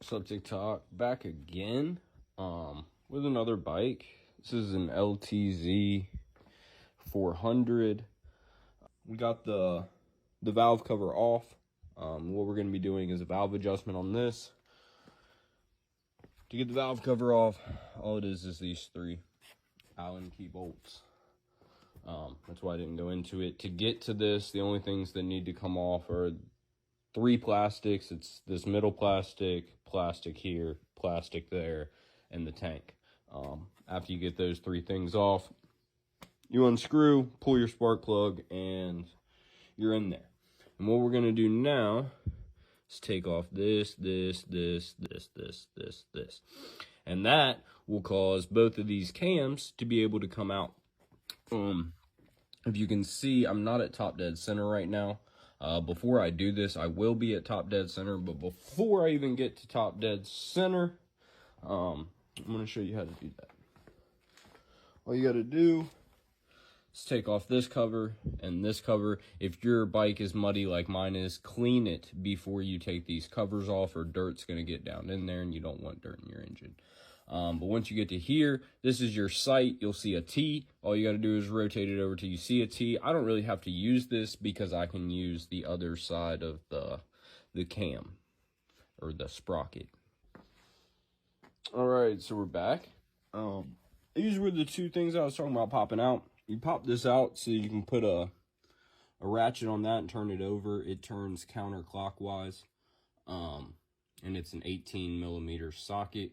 What's up, TikTok? Back again with another bike. This is an LTZ400. We got the valve cover off. What we're going to be doing is a valve adjustment on this. To get the valve cover off, all it is these 3 Allen key bolts. That's why I didn't go into it. To get to this, the only things that need to come off are 3 plastics. It's this middle plastic here, plastic there, and the tank. After you get those 3 things off, you unscrew, pull your spark plug, and you're in there. And what we're going to do now is take off this. And that will cause both of these cams to be able to come out. If you can see, I'm not at top dead center right now. Before I do this, I will be at top dead center, but before I even get to top dead center, I'm going to show you how to do that. All you got to do is take off this cover and this cover. If your bike is muddy like mine is, clean it before you take these covers off, or dirt's going to get down in there and you don't want dirt in your engine. But once you get to here, this is your sight. You'll see a T. All you got to do is rotate it over till you see a T. I don't really have to use this because I can use the other side of the cam, or the sprocket. All right, so we're back. These were the 2 things I was talking about popping out. You pop this out so you can put a ratchet on that and turn it over. It turns counterclockwise, and it's an 18mm socket.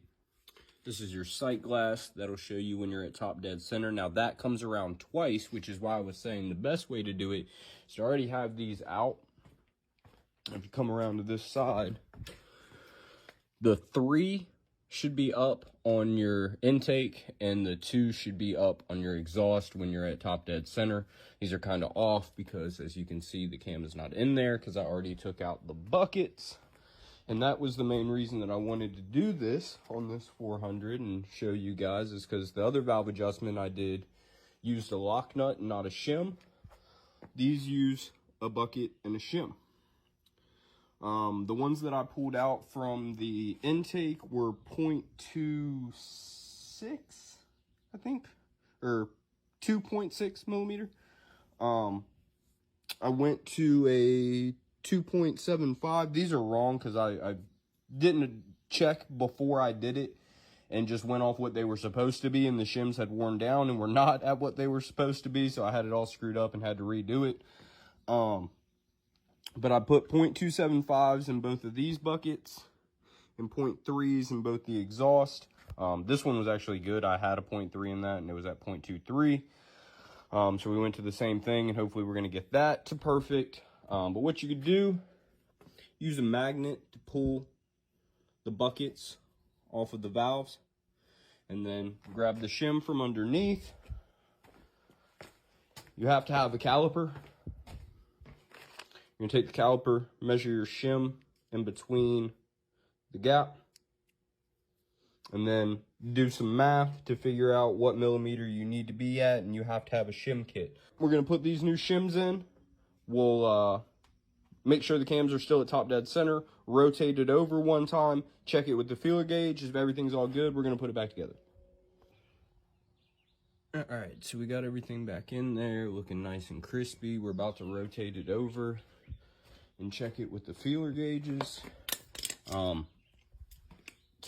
This is your sight glass. That'll show you when you're at top dead center. Now that comes around twice, which is why I was saying the best way to do it is to already have these out. If you come around to this side, the 3 should be up on your intake and the 2 should be up on your exhaust when you're at top dead center. These are kind of off because, as you can see, the cam is not in there because I already took out the buckets. And that was the main reason that I wanted to do this on this 400 and show you guys, is because the other valve adjustment I did used a lock nut and not a shim. These use a bucket and a shim. The ones that I pulled out from the intake were 0.26, I think, or 2.6 millimeter. I went to a 2.75. These are wrong because I didn't check before I did it and just went off what they were supposed to be, and the shims had worn down and were not at what they were supposed to be, so I had it all screwed up and had to redo it. But I put 0.275s in both of these buckets and 0.3s in both the exhaust. This one was actually good. I had a 0.3 in that and it was at 0.23. So we went to the same thing, and hopefully we're going to get that to perfect. But what you could do, use a magnet to pull the buckets off of the valves, and then grab the shim from underneath. You have to have a caliper. You're going to take the caliper, measure your shim in between the gap, and then do some math to figure out what millimeter you need to be at, and you have to have a shim kit. We're going to put these new shims in. We'll make sure the cams are still at top dead center, rotate it over one time, check it with the feeler gauge. If everything's all good, we're going to put it back together. All right, so we got everything back in there, looking nice and crispy. We're about to rotate it over and check it with the feeler gauges. 2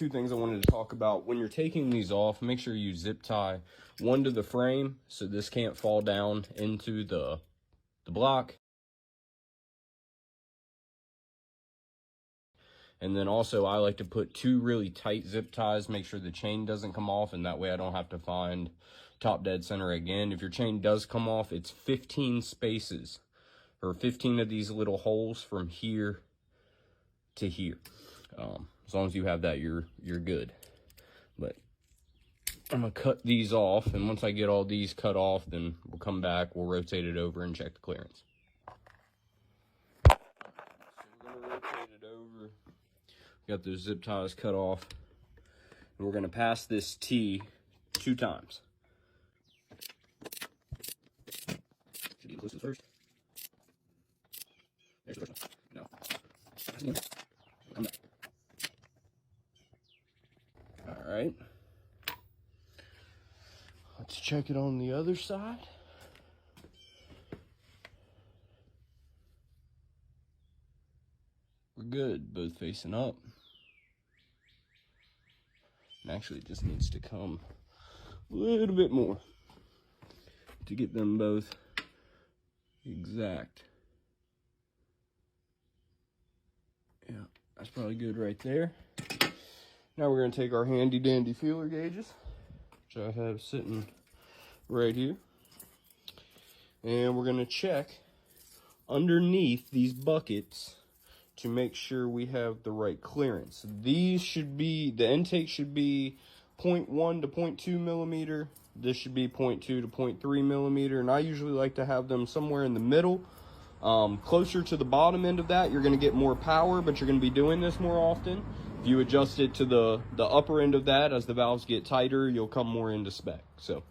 things I wanted to talk about. When you're taking these off, make sure you zip tie one to the frame so this can't fall down into the block. And then also, I like to put 2 really tight zip ties, make sure the chain doesn't come off, and that way I don't have to find top dead center again. If your chain does come off, it's 15 spaces, or 15 of these little holes from here to here. As long as you have that, you're good. But I'm gonna cut these off, and once I get all these cut off, then we'll come back, we'll rotate it over and check the clearance. So we're gonna rotate it over. Got those zip ties cut off, and we're going to pass this T 2 times. Should be close to the first. There's the first one. No. Come back. right. Let's check it on the other side. We're good, both facing up. And actually it just needs to come a little bit more to get them both exact. Yeah, that's probably good right there. Now we're gonna take our handy dandy feeler gauges, which I have sitting right here. And we're gonna check underneath these buckets to make sure we have the right clearance. These should be, the intake should be 0.1 to 0.2 millimeter. This should be 0.2 to 0.3 millimeter. And I usually like to have them somewhere in the middle. Closer to the bottom end of that, you're gonna get more power, but you're gonna be doing this more often. If you adjust it to the upper end of that, as the valves get tighter, you'll come more into spec. So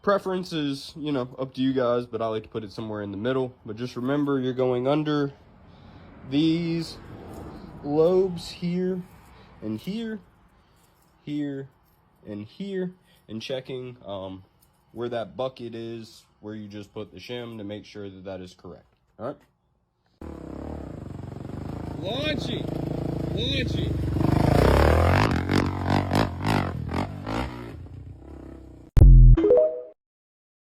preference is, you know, up to you guys, but I like to put it somewhere in the middle. But just remember, you're going under these lobes here and here, here and here, and checking where that bucket is, where you just put the shim, to make sure that that is correct. All right. Launching.